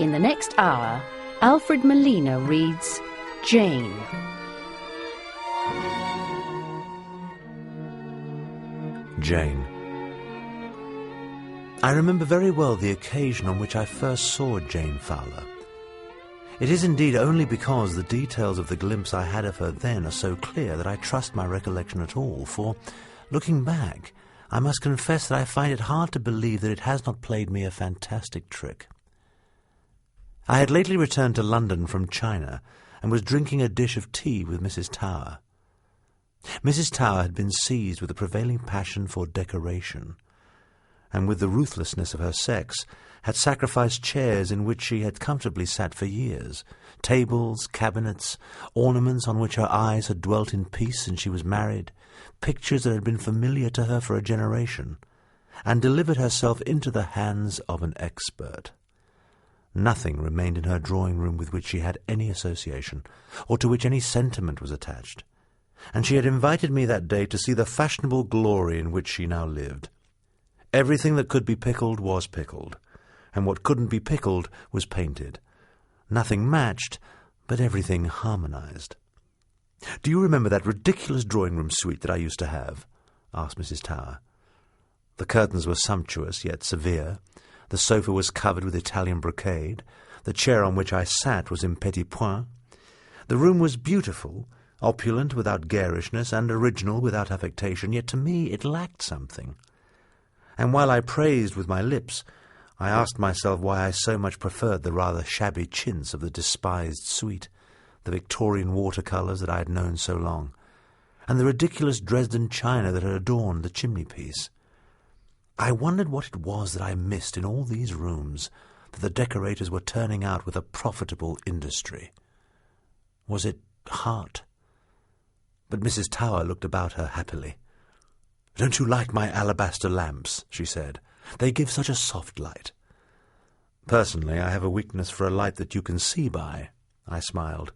In the next hour, Alfred Molina reads Jane. Jane. I remember very well the occasion on which I first saw Jane Fowler. It is indeed only because the details of the glimpse I had of her then are so clear that I trust my recollection at all, for, looking back, I must confess that I find it hard to believe that it has not played me a fantastic trick. I had lately returned to London from China and was drinking a dish of tea with Mrs. Tower. Mrs. Tower had been seized with a prevailing passion for decoration, and with the ruthlessness of her sex, had sacrificed chairs in which she had comfortably sat for years, tables, cabinets, ornaments on which her eyes had dwelt in peace since she was married, pictures that had been familiar to her for a generation, and delivered herself into the hands of an expert. Nothing remained in her drawing-room with which she had any association, or to which any sentiment was attached, and she had invited me that day to see the fashionable glory in which she now lived. Everything that could be pickled was pickled, and what couldn't be pickled was painted. Nothing matched, but everything harmonized. "Do you remember that ridiculous drawing-room suite that I used to have?" asked Mrs. Tower. The curtains were sumptuous, yet severe. The sofa was covered with Italian brocade. The chair on which I sat was in petit point. The room was beautiful, opulent without garishness, and original without affectation, yet to me it lacked something. And while I praised with my lips, I asked myself why I so much preferred the rather shabby chintz of the despised suite, the Victorian watercolours that I had known so long, and the ridiculous Dresden china that had adorned the chimney-piece. I wondered what it was that I missed in all these rooms that the decorators were turning out with a profitable industry. Was it heart? But Mrs. Tower looked about her happily. "Don't you like my alabaster lamps?" she said. "They give such a soft light." "Personally, I have a weakness for a light that you can see by," I smiled.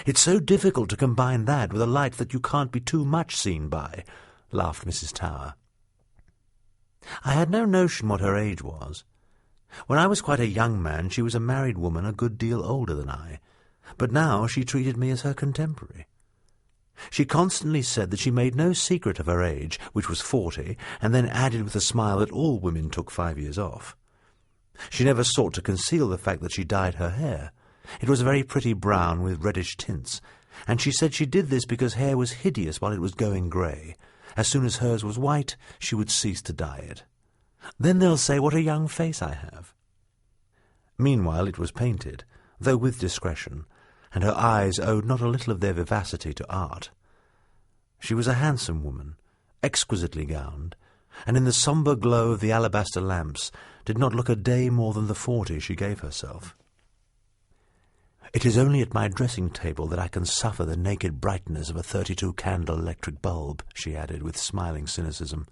"It's so difficult to combine that with a light that you can't be too much seen by," laughed Mrs. Tower. I had no notion what her age was. When I was quite a young man, she was a married woman a good deal older than I, but now she treated me as her contemporary. She constantly said that she made no secret of her age, which was 40, and then added with a smile that all women took 5 years off. She never sought to conceal the fact that she dyed her hair. It was a very pretty brown with reddish tints, and she said she did this because hair was hideous while it was going grey. As soon as hers was white, she would cease to dye it. "Then they'll say what a young face I have." Meanwhile it was painted, though with discretion, and her eyes owed not a little of their vivacity to art. She was a handsome woman, exquisitely gowned, and in the sombre glow of the alabaster lamps did not look a day more than the 40 she gave herself. "It is only at my dressing-table that I can suffer the naked brightness of a 32-candle electric bulb," she added with smiling cynicism.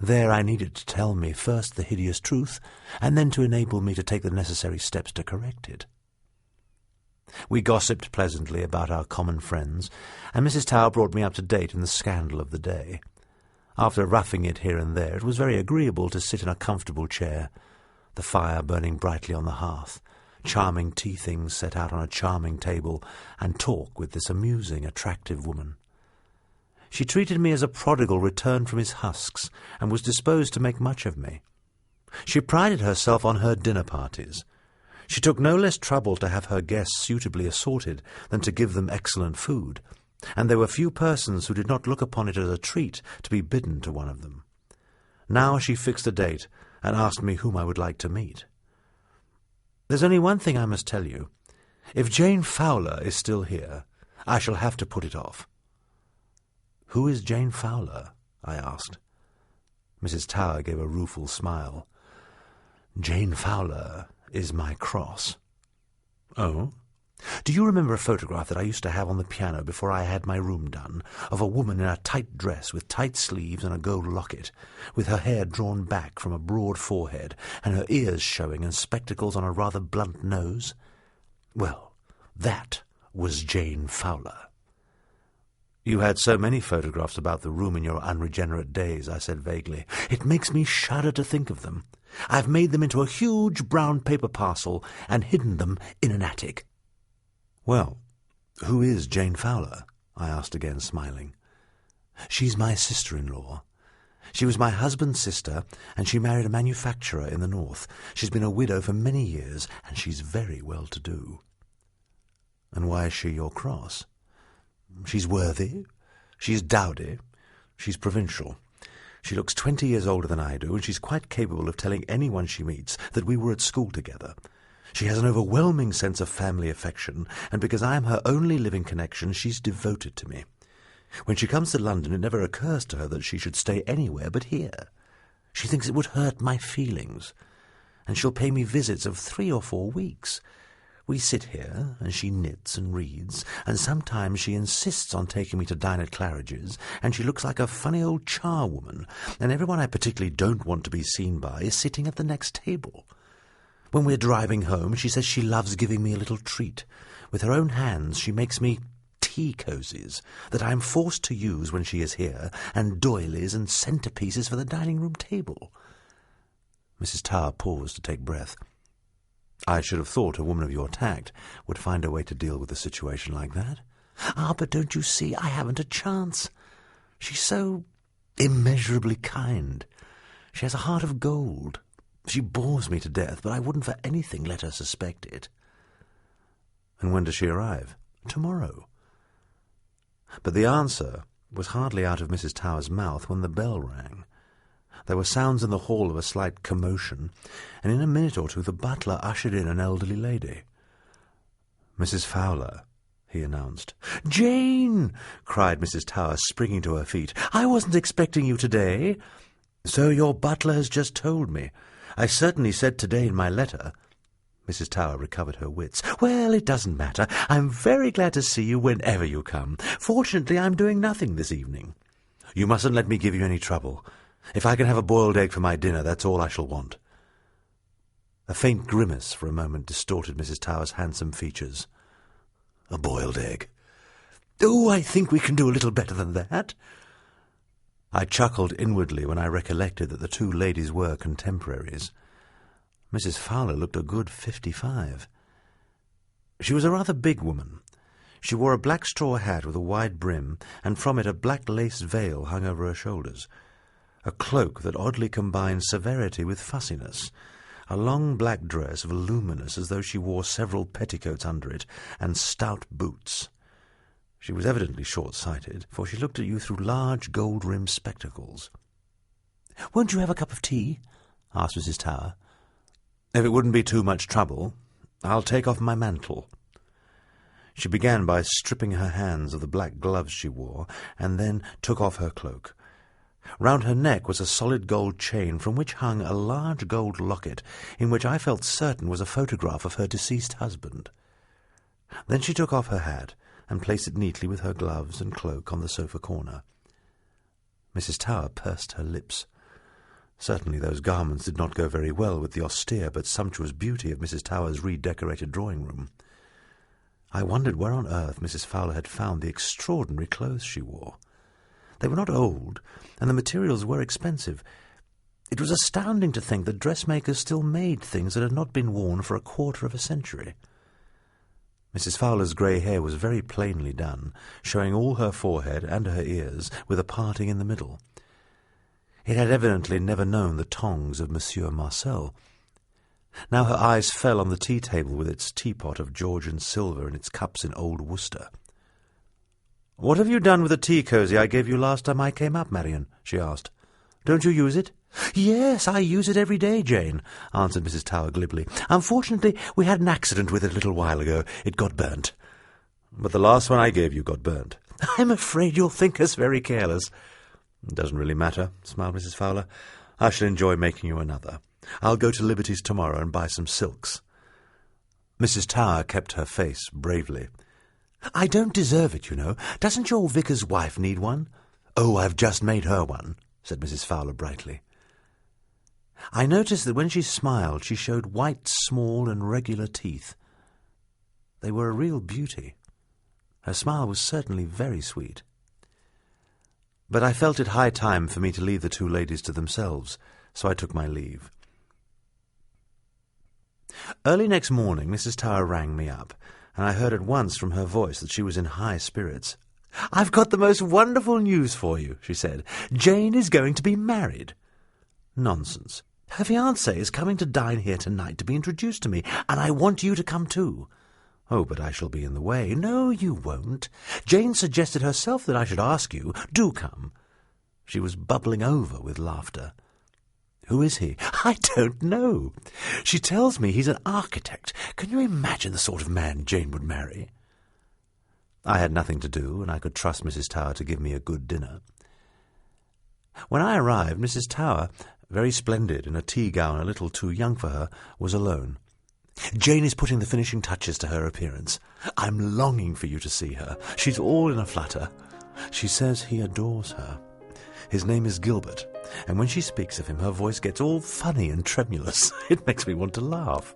"There I need it to tell me first the hideous truth, and then to enable me to take the necessary steps to correct it." We gossiped pleasantly about our common friends, and Mrs. Tower brought me up to date in the scandal of the day. After roughing it here and there, it was very agreeable to sit in a comfortable chair, the fire burning brightly on the hearth, charming tea-things set out on a charming table, and talk with this amusing, attractive woman. She treated me as a prodigal returned from his husks, and was disposed to make much of me. She prided herself on her dinner parties. She took no less trouble to have her guests suitably assorted than to give them excellent food, and there were few persons who did not look upon it as a treat to be bidden to one of them. Now she fixed a date, and asked me whom I would like to meet. "There's only one thing I must tell you. If Jane Fowler is still here, I shall have to put it off." "Who is Jane Fowler?" I asked. Mrs. Tower gave a rueful smile. "Jane Fowler is my cross." "Oh? Do you remember a photograph that I used to have on the piano before I had my room done, of a woman in a tight dress with tight sleeves and a gold locket, with her hair drawn back from a broad forehead, and her ears showing, and spectacles on a rather blunt nose? Well, that was Jane Fowler." "You had so many photographs about the room in your unregenerate days," I said vaguely. "It makes me shudder to think of them. I've made them into a huge brown paper parcel and hidden them in an attic." "Well, who is Jane Fowler?" I asked again, smiling. "She's my sister-in-law. She was my husband's sister, and she married a manufacturer in the north. She's been a widow for many years, and she's very well-to-do." "And why is she your cross?" "She's worthy, she's dowdy, she's provincial. She looks 20 years older than I do, and she's quite capable of telling anyone she meets that we were at school together. She has an overwhelming sense of family affection, and because I am her only living connection, she's devoted to me. When she comes to London, it never occurs to her that she should stay anywhere but here. She thinks it would hurt my feelings, and she'll pay me visits of 3 or 4 weeks. We sit here, and she knits and reads, and sometimes she insists on taking me to dine at Claridge's, and she looks like a funny old charwoman, and everyone I particularly don't want to be seen by is sitting at the next table. When we're driving home, she says she loves giving me a little treat. With her own hands she makes me tea cosies that I am forced to use when she is here, and doilies and centerpieces for the dining-room table." Mrs. Tower paused to take breath. "I should have thought a woman of your tact would find a way to deal with a situation like that." "Ah, but don't you see, I haven't a chance. She's so immeasurably kind. She has a heart of gold. She bores me to death, but I wouldn't for anything let her suspect it." "And when does she arrive?" "Tomorrow." But the answer was hardly out of Mrs. Tower's mouth when the bell rang. There were sounds in the hall of a slight commotion, and in a minute or two the butler ushered in an elderly lady. "Mrs. Fowler," he announced. "Jane!" cried Mrs. Tower, springing to her feet. "I wasn't expecting you today." "So your butler has just told me. I certainly said today in my letter." Mrs. Tower recovered her wits. "Well, it doesn't matter. I'm very glad to see you whenever you come. Fortunately, I'm doing nothing this evening." "You mustn't let me give you any trouble. If I can have a boiled egg for my dinner, that's all I shall want." A faint grimace for a moment distorted Mrs. Tower's handsome features. "A boiled egg? Oh, I think we can do a little better than that." I chuckled inwardly when I recollected that the two ladies were contemporaries. Mrs. Fowler looked a good 55. She was a rather big woman. She wore a black straw hat with a wide brim, and from it a black lace veil hung over her shoulders. A cloak that oddly combined severity with fussiness, a long black dress voluminous as though she wore several petticoats under it, and stout boots. She was evidently short-sighted, for she looked at you through large gold-rimmed spectacles. "Won't you have a cup of tea?" asked Mrs. Tower. "If it wouldn't be too much trouble, I'll take off my mantle." She began by stripping her hands of the black gloves she wore, and then took off her cloak. Round her neck was a solid gold chain from which hung a large gold locket in which I felt certain was a photograph of her deceased husband. Then she took off her hat and placed it neatly with her gloves and cloak on the sofa corner. Mrs. Tower pursed her lips. Certainly those garments did not go very well with the austere but sumptuous beauty of Mrs. Tower's redecorated drawing-room. I wondered where on earth Mrs. Fowler had found the extraordinary clothes she wore. They were not old, and the materials were expensive. It was astounding to think that dressmakers still made things that had not been worn for a quarter of a century. Mrs. Fowler's grey hair was very plainly done, showing all her forehead and her ears, with a parting in the middle. It had evidently never known the tongs of Monsieur Marcel. Now her eyes fell on the tea-table with its teapot of Georgian silver and its cups in old Worcester. "What have you done with the tea-cosy I gave you last time I came up, Marion?" she asked. "Don't you use it?" "Yes, I use it every day, Jane," answered Mrs. Tower glibly. "Unfortunately, we had an accident with it a little while ago. It got burnt." "But the last one I gave you got burnt." "I'm afraid you'll think us very careless." "It doesn't really matter," smiled Mrs. Fowler. "I shall enjoy making you another. I'll go to Liberty's tomorrow and buy some silks." Mrs. Tower kept her face bravely. "I don't deserve it, you know. Doesn't your vicar's wife need one?" "Oh, I've just made her one," said Mrs. Fowler brightly. I noticed that when she smiled she showed white, small and regular teeth. They were a real beauty. Her smile was certainly very sweet. But I felt it high time for me to leave the two ladies to themselves, so I took my leave. Early next morning Mrs. Tower rang me up, and I heard at once from her voice that she was in high spirits. "I've got the most wonderful news for you," she said. "Jane is going to be married." "Nonsense. Her fiancé is coming to dine here tonight to be introduced to me, and I want you to come too." "Oh, but I shall be in the way." "No, you won't. Jane suggested herself that I should ask you. Do come." She was bubbling over with laughter. "Who is he?" "I don't know. She tells me he's an architect. Can you imagine the sort of man Jane would marry?" I had nothing to do, and I could trust Mrs. Tower to give me a good dinner. When I arrived, Mrs. Tower, very splendid in a tea gown a little too young for her, was alone. "Jane is putting the finishing touches to her appearance. I'm longing for you to see her. She's all in a flutter. She says he adores her. His name is Gilbert, and when she speaks of him, her voice gets all funny and tremulous. It makes me want to laugh.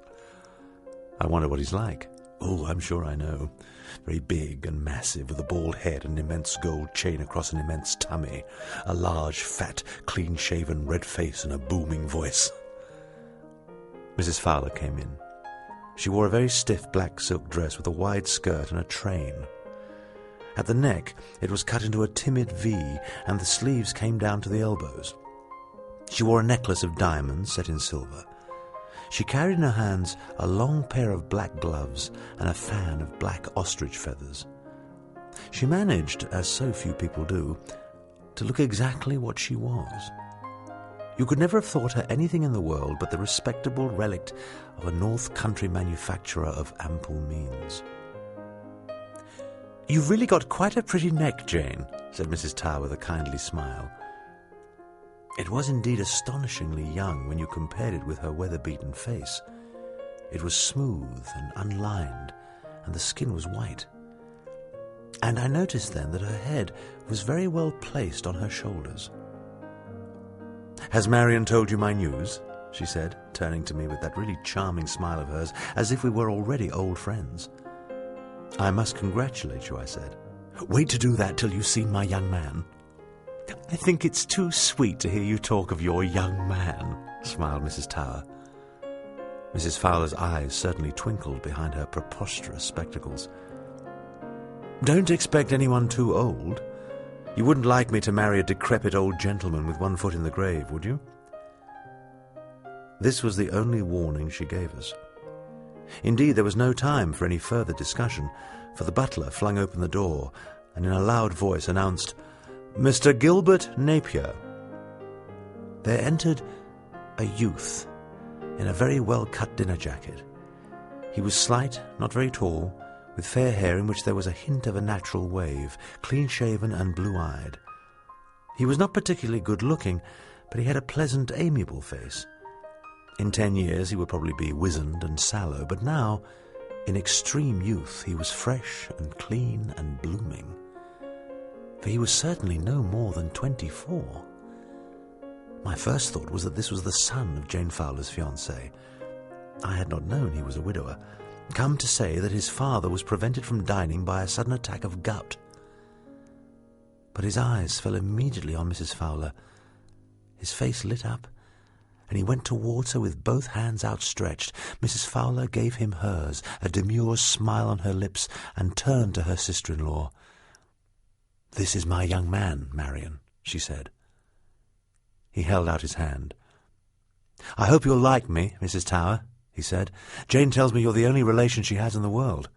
I wonder what he's like. Oh, I'm sure I know. Very big and massive, with a bald head and an immense gold chain across an immense tummy, a large, fat, clean-shaven, red face, and a booming voice." Mrs. Fowler came in. She wore a very stiff black silk dress with a wide skirt and a train. At the neck it was cut into a timid V, and the sleeves came down to the elbows. She wore a necklace of diamonds set in silver. She carried in her hands a long pair of black gloves and a fan of black ostrich feathers. She managed, as so few people do, to look exactly what she was. You could never have thought her anything in the world but the respectable relict of a North Country manufacturer of ample means. "You've really got quite a pretty neck, Jane," said Mrs. Tower with a kindly smile. It was indeed astonishingly young when you compared it with her weather-beaten face. It was smooth and unlined, and the skin was white. And I noticed then that her head was very well placed on her shoulders. "Has Marion told you my news?" she said, turning to me with that really charming smile of hers, as if we were already old friends. "I must congratulate you," I said. "Wait to do that till you've seen my young man." "I think it's too sweet to hear you talk of your young man," smiled Mrs. Tower. Mrs. Fowler's eyes certainly twinkled behind her preposterous spectacles. "Don't expect anyone too old. You wouldn't like me to marry a decrepit old gentleman with one foot in the grave, would you?" This was the only warning she gave us. Indeed, there was no time for any further discussion, for the butler flung open the door and in a loud voice announced, "Mr. Gilbert Napier." There entered a youth in a very well-cut dinner jacket. He was slight, not very tall, with fair hair in which there was a hint of a natural wave, clean-shaven and blue-eyed. He was not particularly good-looking, but he had a pleasant, amiable face. In 10 years he would probably be wizened and sallow, but now, in extreme youth, he was fresh and clean and blooming. For he was certainly no more than 24. My first thought was that this was the son of Jane Fowler's fiancé. I had not known he was a widower. Come to say that his father was prevented from dining by a sudden attack of gout. But his eyes fell immediately on Mrs. Fowler. His face lit up, and he went towards her with both hands outstretched. Mrs. Fowler gave him hers, a demure smile on her lips, and turned to her sister-in-law. "This is my young man, Marion," she said. He held out his hand. "I hope you'll like me, Mrs. Tower," he said. "Jane tells me you're the only relation she has in the world."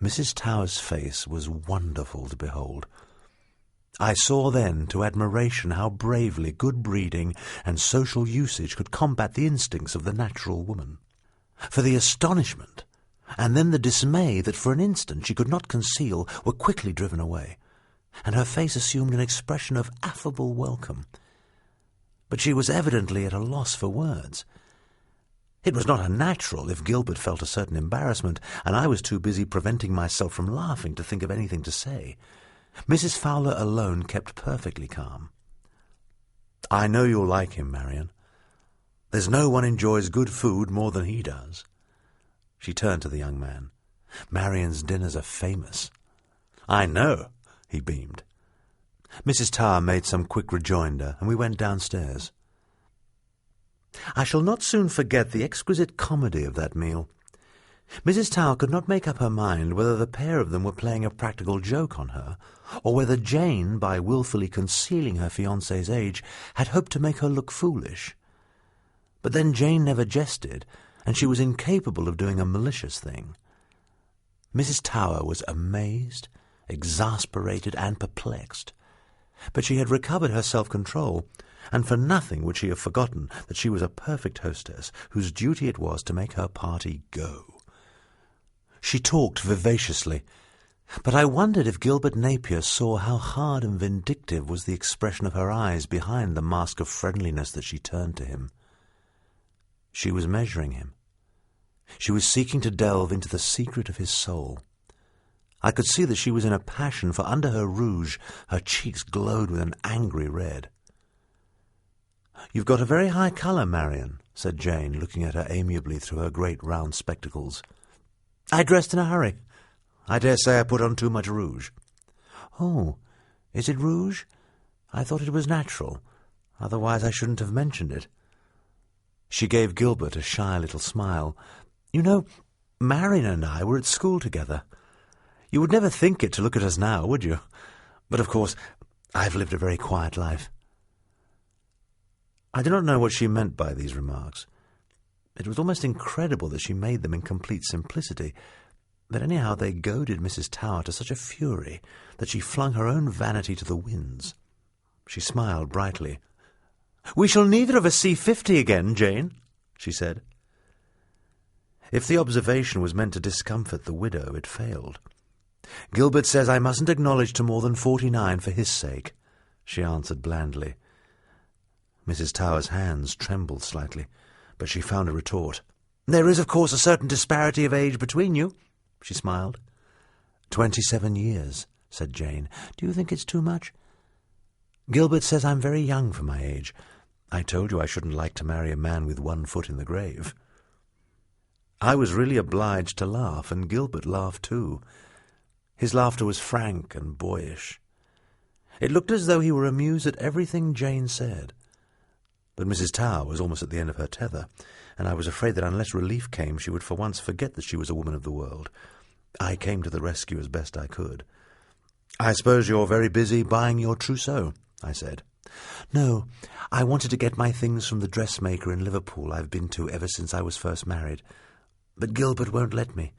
Mrs. Tower's face was wonderful to behold. I saw then to admiration how bravely good breeding and social usage could combat the instincts of the natural woman. For the astonishment, and then the dismay that for an instant she could not conceal, were quickly driven away, and her face assumed an expression of affable welcome. But she was evidently at a loss for words. It was not unnatural if Gilbert felt a certain embarrassment, and I was too busy preventing myself from laughing to think of anything to say. Mrs. Fowler alone kept perfectly calm. "I know you'll like him, Marion. There's no one enjoys good food more than he does." She turned to the young man. "Marion's dinners are famous." "I know," he beamed. Mrs. Tower made some quick rejoinder, and we went downstairs. I shall not soon forget the exquisite comedy of that meal. Mrs. Tower could not make up her mind whether the pair of them were playing a practical joke on her, or whether Jane, by wilfully concealing her fiancé's age, had hoped to make her look foolish. But then Jane never jested, and she was incapable of doing a malicious thing. Mrs. Tower was amazed, exasperated, and perplexed. But she had recovered her self-control, and for nothing would she have forgotten that she was a perfect hostess, whose duty it was to make her party go. She talked vivaciously, but I wondered if Gilbert Napier saw how hard and vindictive was the expression of her eyes behind the mask of friendliness that she turned to him. She was measuring him. She was seeking to delve into the secret of his soul. I could see that she was in a passion, for under her rouge her cheeks glowed with an angry red. "You've got a very high colour, Marion," said Jane, looking at her amiably through her great round spectacles. "I dressed in a hurry. I dare say I put on too much rouge." "Oh, is it rouge? I thought it was natural. Otherwise I shouldn't have mentioned it." She gave Gilbert a shy little smile. "You know, Marion and I were at school together. You would never think it to look at us now, would you? But of course I've lived a very quiet life." I do not know what she meant by these remarks. It was almost incredible that she made them in complete simplicity, but anyhow they goaded Mrs. Tower to such a fury that she flung her own vanity to the winds. She smiled brightly. "We shall neither of us see 50 again, Jane," she said. If the observation was meant to discomfort the widow, it failed. "Gilbert says I mustn't acknowledge to more than 49 for his sake," she answered blandly. Mrs. Tower's hands trembled slightly, but she found a retort. "There is, of course, a certain disparity of age between you," she smiled. 27 years, said Jane. "Do you think it's too much?" "Gilbert says I'm very young for my age. I told you I shouldn't like to marry a man with one foot in the grave." I was really obliged to laugh, and Gilbert laughed too. His laughter was frank and boyish. It looked as though he were amused at everything Jane said. But Mrs. Tower was almost at the end of her tether, and I was afraid that unless relief came she would for once forget that she was a woman of the world. I came to the rescue as best I could. "I suppose you're very busy buying your trousseau," I said. "No, I wanted to get my things from the dressmaker in Liverpool I've been to ever since I was first married. But Gilbert won't let me.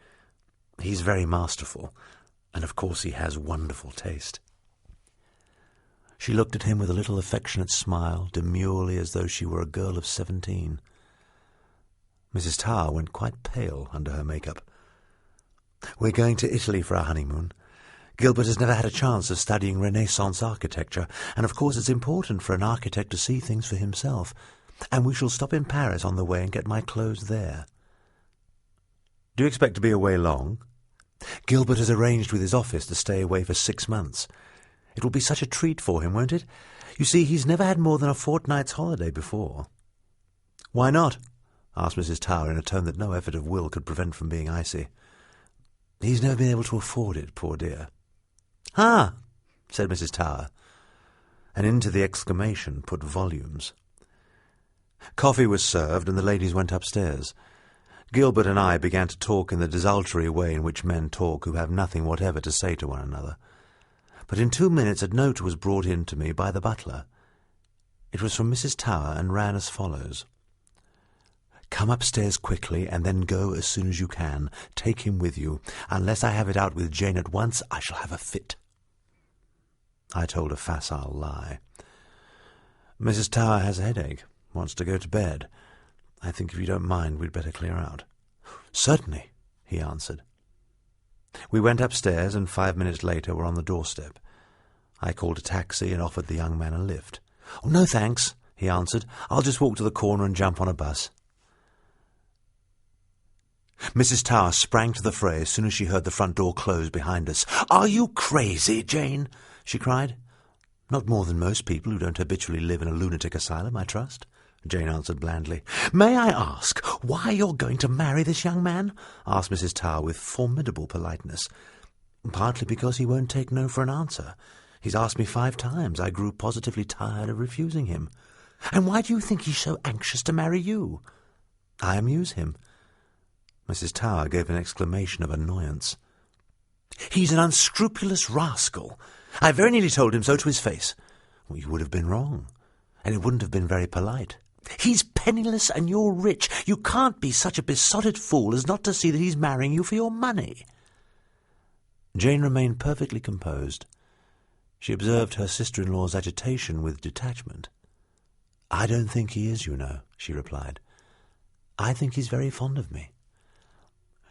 He's very masterful, and of course he has wonderful taste." She looked at him with a little affectionate smile, demurely as though she were a girl of 17. Mrs. Tower went quite pale under her makeup. "We're going to Italy for our honeymoon. Gilbert has never had a chance of studying Renaissance architecture, and of course it's important for an architect to see things for himself, and we shall stop in Paris on the way and get my clothes there." "Do you expect to be away long?" "Gilbert has arranged with his office to stay away for 6 months. It will be such a treat for him, won't it? You see, he's never had more than a fortnight's holiday before." "Why not?" asked Mrs. Tower in a tone that no effort of will could prevent from being icy. "He's never been able to afford it, poor dear." "Ah!" said Mrs. Tower, and into the exclamation put volumes. Coffee was served, and the ladies went upstairs. Gilbert and I began to talk in the desultory way in which men talk who have nothing whatever to say to one another. But in 2 minutes a note was brought in to me by the butler. It was from Mrs. Tower and ran as follows. "Come upstairs quickly and then go as soon as you can. Take him with you. Unless I have it out with Jane at once, I shall have a fit." I told a facile lie. "Mrs. Tower has a headache, wants to go to bed. I think if you don't mind, we'd better clear out." "Certainly," he answered. We went upstairs, and 5 minutes later were on the doorstep. I called a taxi and offered the young man a lift. "Oh, no, thanks," he answered. "I'll just walk to the corner and jump on a bus." Mrs. Tower sprang to the fray as soon as she heard the front door close behind us. "Are you crazy, Jane?" she cried. "Not more than most people who don't habitually live in a lunatic asylum, I trust," Jane answered blandly. "May I ask why you're going to marry this young man?" asked Mrs. Tower with formidable politeness. "Partly because he won't take no for an answer. He's asked me 5 times. I grew positively tired of refusing him. And why do you think he's so anxious to marry you? I amuse him." Mrs. Tower gave an exclamation of annoyance. "He's an unscrupulous rascal. I very nearly told him so to his face." "Well, you would have been wrong, and it wouldn't have been very polite." "He's penniless and you're rich. You can't be such a besotted fool as not to see that he's marrying you for your money." Jane remained perfectly composed. She observed her sister-in-law's agitation with detachment. "I don't think he is, you know," she replied. "I think he's very fond of me."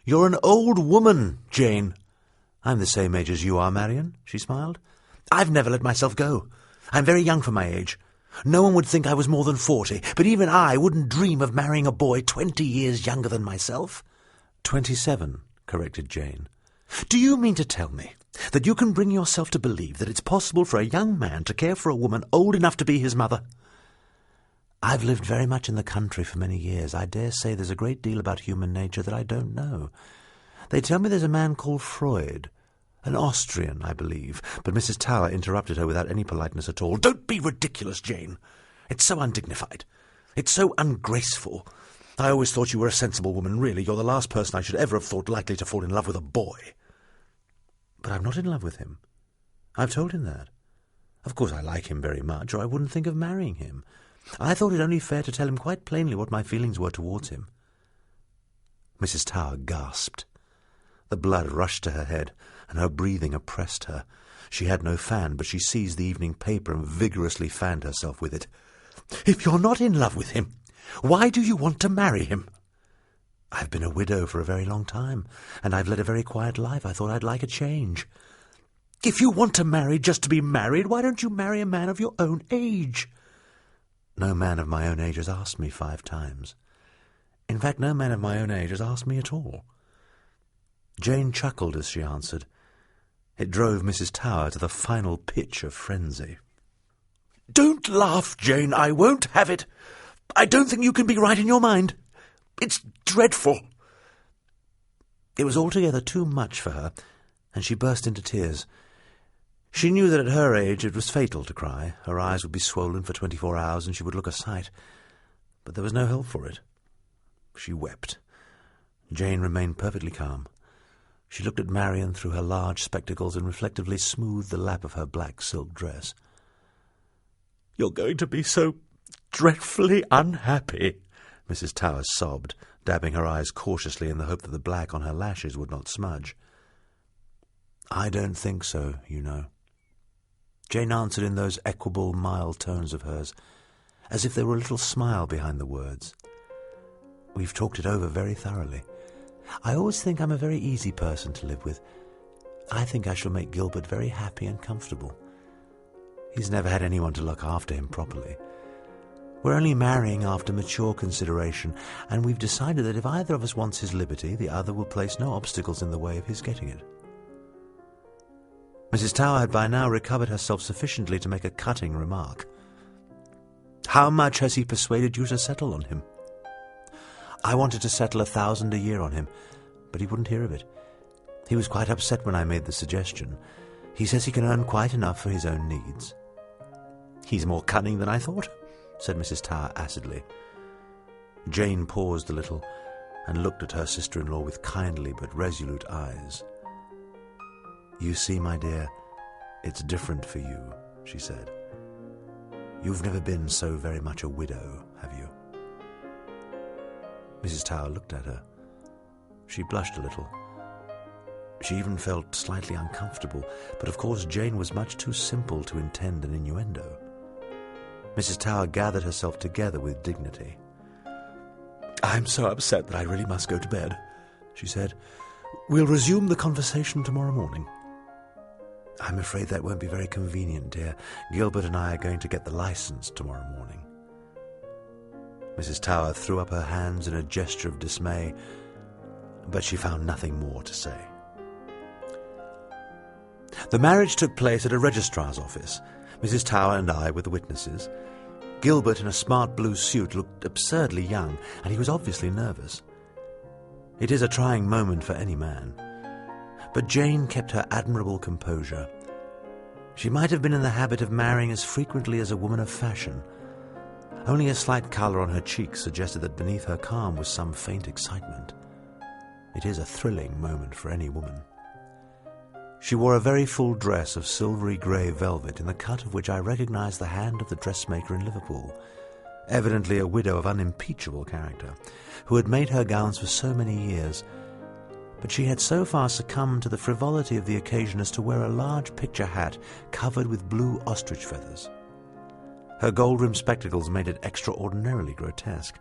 "You're an old woman, Jane." "I'm the same age as you are, Marion," she smiled. "I've never let myself go. I'm very young for my age. No one would think I was more than 40, but even I wouldn't dream of marrying a boy 20 years younger than myself." 27, corrected Jane. "Do you mean to tell me that you can bring yourself to believe that it's possible for a young man to care for a woman old enough to be his mother?" "I've lived very much in the country for many years. I dare say there's a great deal about human nature that I don't know. They tell me there's a man called Freud, an Austrian, I believe." But Mrs. Tower interrupted her without any politeness at all. "Don't be ridiculous, Jane. It's so undignified. It's so ungraceful. I always thought you were a sensible woman, really. You're the last person I should ever have thought likely to fall in love with a boy." "But I'm not in love with him. I've told him that. Of course I like him very much, or I wouldn't think of marrying him. I thought it only fair to tell him quite plainly what my feelings were towards him." Mrs. Tower gasped. The blood rushed to her head, and her breathing oppressed her. She had no fan, but she seized the evening paper and vigorously fanned herself with it. "If you're not in love with him, why do you want to marry him?" "I've been a widow for a very long time, and I've led a very quiet life. I thought I'd like a change." "If you want to marry just to be married, why don't you marry a man of your own age?" "No man of my own age has asked me 5 times. In fact, no man of my own age has asked me at all." Jane chuckled as she answered. It drove Mrs. Tower to the final pitch of frenzy. "Don't laugh, Jane. I won't have it. I don't think you can be right in your mind. It's dreadful." It was altogether too much for her, and she burst into tears. She knew that at her age it was fatal to cry. Her eyes would be swollen for 24 hours, and she would look a sight. But there was no help for it. She wept. Jane remained perfectly calm. She looked at Marion through her large spectacles and reflectively smoothed the lap of her black silk dress. "You're going to be so dreadfully unhappy," Mrs. Tower sobbed, dabbing her eyes cautiously in the hope that the black on her lashes would not smudge. "I don't think so, you know," Jane answered in those equable, mild tones of hers, as if there were a little smile behind the words. "We've talked it over very thoroughly. I always think I'm a very easy person to live with. I think I shall make Gilbert very happy and comfortable. He's never had anyone to look after him properly. We're only marrying after mature consideration, and we've decided that if either of us wants his liberty, the other will place no obstacles in the way of his getting it." Mrs. Tower had by now recovered herself sufficiently to make a cutting remark. "How much has he persuaded you to settle on him?" "I wanted to settle 1,000 a year on him, but he wouldn't hear of it. He was quite upset when I made the suggestion. He says he can earn quite enough for his own needs." "He's more cunning than I thought," said Mrs. Tower acidly. Jane paused a little and looked at her sister-in-law with kindly but resolute eyes. "You see, my dear, it's different for you," she said. "You've never been so very much a widow, have you?" Mrs. Tower looked at her. She blushed a little. She even felt slightly uncomfortable, but of course Jane was much too simple to intend an innuendo. Mrs. Tower gathered herself together with dignity. "I'm so upset that I really must go to bed," she said. "We'll resume the conversation tomorrow morning." "I'm afraid that won't be very convenient, dear. Gilbert and I are going to get the license tomorrow morning." Mrs. Tower threw up her hands in a gesture of dismay, but she found nothing more to say. The marriage took place at a registrar's office. Mrs. Tower and I were the witnesses. Gilbert, in a smart blue suit, looked absurdly young, and he was obviously nervous. It is a trying moment for any man. But Jane kept her admirable composure. She might have been in the habit of marrying as frequently as a woman of fashion. Only a slight colour on her cheeks suggested that beneath her calm was some faint excitement. It is a thrilling moment for any woman. She wore a very full dress of silvery grey velvet, in the cut of which I recognised the hand of the dressmaker in Liverpool, evidently a widow of unimpeachable character, who had made her gowns for so many years. But she had so far succumbed to the frivolity of the occasion as to wear a large picture hat covered with blue ostrich feathers. Her gold-rimmed spectacles made it extraordinarily grotesque.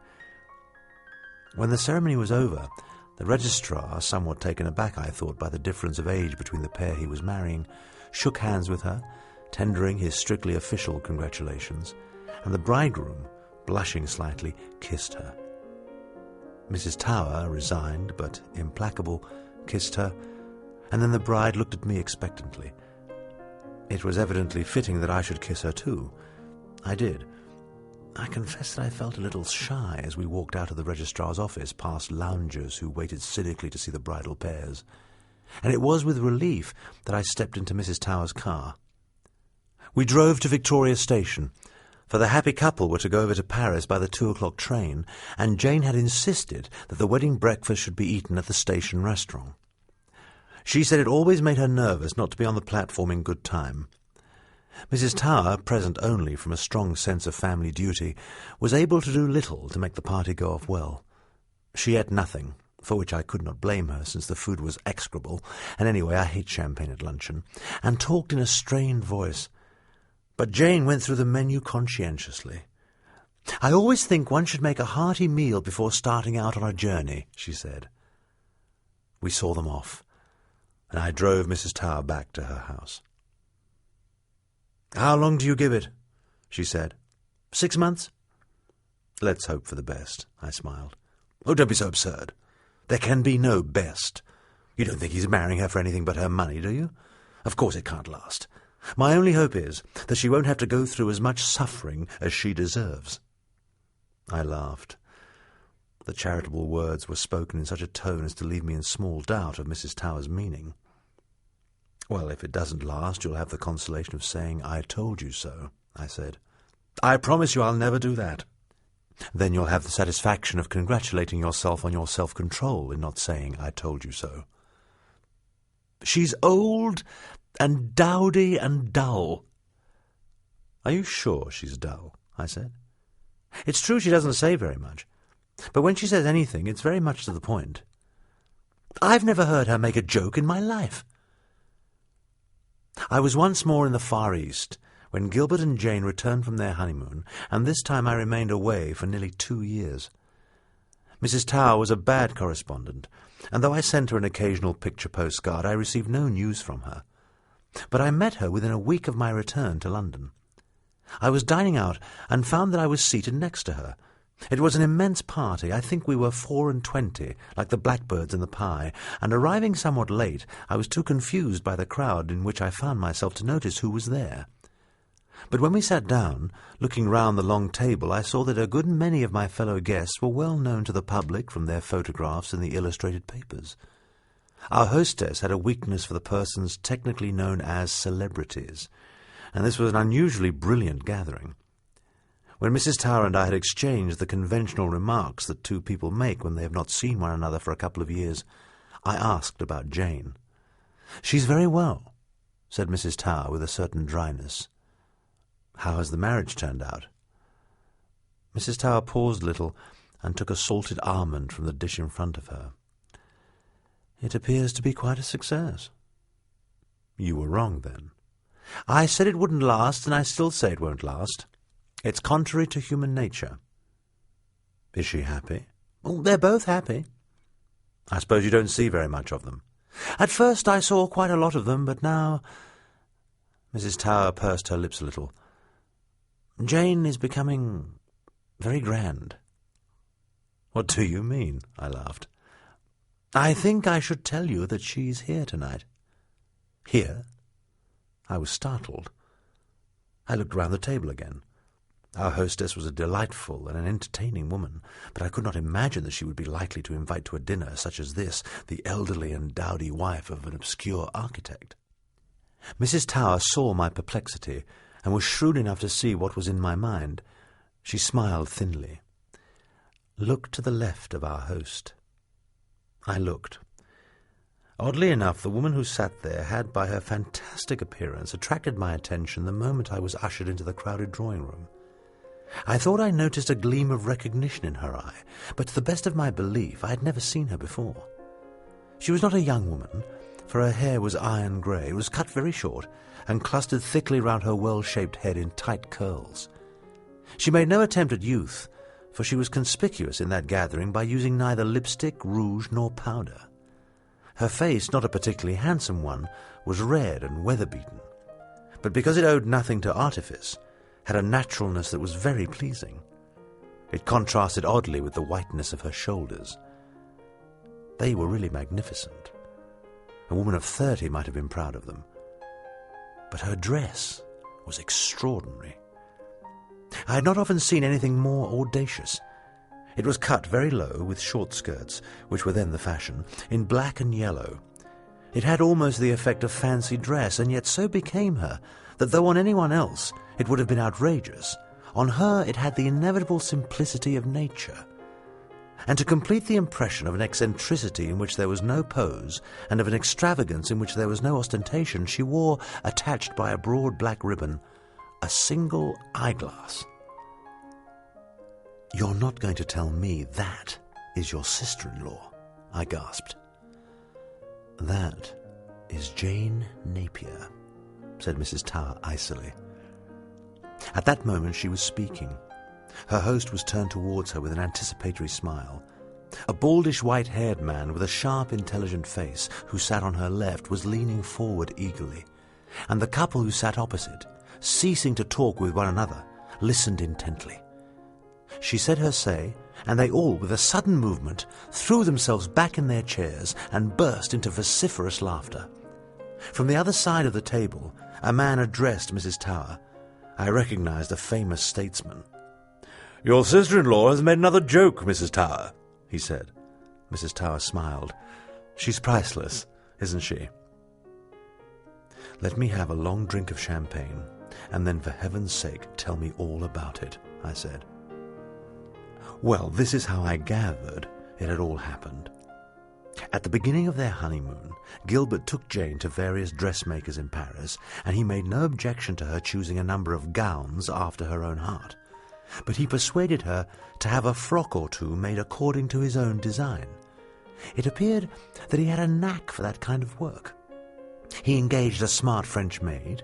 When the ceremony was over, the registrar, somewhat taken aback, I thought, by the difference of age between the pair he was marrying, shook hands with her, tendering his strictly official congratulations, and the bridegroom, blushing slightly, kissed her. Mrs. Tower, resigned but implacable, kissed her, and then the bride looked at me expectantly. It was evidently fitting that I should kiss her too. I did. I confess that I felt a little shy as we walked out of the registrar's office past loungers who waited cynically to see the bridal pairs, and it was with relief that I stepped into Mrs. Tower's car. We drove to Victoria Station, for the happy couple were to go over to Paris by the 2:00 train, and Jane had insisted that the wedding breakfast should be eaten at the station restaurant. She said it always made her nervous not to be on the platform in good time. Mrs. Tower, present only from a strong sense of family duty, was able to do little to make the party go off well. She ate nothing, for which I could not blame her, since the food was execrable, and anyway I hate champagne at luncheon, and talked in a strained voice. But Jane went through the menu conscientiously. "I always think one should make a hearty meal before starting out on a journey," she said. We saw them off, and I drove Mrs. Tower back to her house. "How long do you give it?" she said. 6 months? "Let's hope for the best," I smiled. "Oh, don't be so absurd. There can be no best. You don't think he's marrying her for anything but her money, do you? Of course it can't last. My only hope is that she won't have to go through as much suffering as she deserves." I laughed. The charitable words were spoken in such a tone as to leave me in small doubt of Mrs. Tower's meaning. "Well, if it doesn't last, you'll have the consolation of saying, 'I told you so,'" I said. "I promise you I'll never do that." "Then you'll have the satisfaction of congratulating yourself on your self-control in not saying, 'I told you so.'" "She's old and dowdy and dull." "Are you sure she's dull?" I said. "It's true she doesn't say very much, but when she says anything, it's very much to the point. I've never heard her make a joke in my life." I was once more in the Far East, when Gilbert and Jane returned from their honeymoon, and this time I remained away for nearly 2 years. Mrs. Tower was a bad correspondent, and though I sent her an occasional picture postcard, I received no news from her. But I met her within a week of my return to London. I was dining out, and found that I was seated next to her. It was an immense party. I think we were 24, like the blackbirds in the pie, and arriving somewhat late, I was too confused by the crowd in which I found myself to notice who was there. But when we sat down, looking round the long table, I saw that a good many of my fellow guests were well known to the public from their photographs in the illustrated papers. Our hostess had a weakness for the persons technically known as celebrities, and this was an unusually brilliant gathering. When Mrs. Tower and I had exchanged the conventional remarks that two people make when they have not seen one another for a couple of years, I asked about Jane. "She's very well," said Mrs. Tower with a certain dryness. "How has the marriage turned out?" Mrs. Tower paused a little and took a salted almond from the dish in front of her. "It appears to be quite a success." "You were wrong, then." "I said it wouldn't last, and I still say it won't last. It's contrary to human nature." "Is she happy?" "Oh, they're both happy." "I suppose you don't see very much of them." "At first I saw quite a lot of them, but now—" Mrs. Tower pursed her lips a little. "Jane is becoming very grand." "What do you mean?" I laughed. "I think I should tell you that she's here tonight." "Here?" I was startled. I looked round the table again. Our hostess was a delightful and an entertaining woman, but I could not imagine that she would be likely to invite to a dinner such as this the elderly and dowdy wife of an obscure architect. Mrs. Tower saw my perplexity, and was shrewd enough to see what was in my mind. She smiled thinly. "Look to the left of our host." I looked. Oddly enough, the woman who sat there had, by her fantastic appearance, attracted my attention the moment I was ushered into the crowded drawing-room. I thought I noticed a gleam of recognition in her eye, but to the best of my belief I had never seen her before. She was not a young woman, for her hair was iron grey, was cut very short, and clustered thickly round her well-shaped head in tight curls. She made no attempt at youth, for she was conspicuous in that gathering by using neither lipstick, rouge, nor powder. Her face, not a particularly handsome one, was red and weather-beaten, but because it owed nothing to artifice, had a naturalness that was very pleasing. It contrasted oddly with the whiteness of her shoulders. They were really magnificent. A woman of 30 might have been proud of them. But her dress was extraordinary. I had not often seen anything more audacious. It was cut very low, with short skirts, which were then the fashion, in black and yellow. It had almost the effect of fancy dress, and yet so became her that though on anyone else it would have been outrageous, on her it had the inevitable simplicity of nature. And to complete the impression of an eccentricity in which there was no pose, and of an extravagance in which there was no ostentation, she wore, attached by a broad black ribbon, a single eyeglass. "You're not going to tell me that is your sister-in-law?" I gasped. "That is Jane Napier," said Mrs. Tower icily. At that moment she was speaking. Her host was turned towards her with an anticipatory smile. A baldish white-haired man with a sharp, intelligent face, who sat on her left, was leaning forward eagerly, and the couple who sat opposite, ceasing to talk with one another, listened intently. She said her say, and they all, with a sudden movement, threw themselves back in their chairs and burst into vociferous laughter. From the other side of the table, a man addressed Mrs. Tower. I recognized a famous statesman. "Your sister-in-law has made another joke, Mrs. Tower," he said. Mrs. Tower smiled. "She's priceless, isn't she?" "Let me have a long drink of champagne, and then for heaven's sake tell me all about it," I said. Well, this is how I gathered it had all happened. At the beginning of their honeymoon, Gilbert took Jane to various dressmakers in Paris, and he made no objection to her choosing a number of gowns after her own heart. But he persuaded her to have a frock or two made according to his own design. It appeared that he had a knack for that kind of work. He engaged a smart French maid.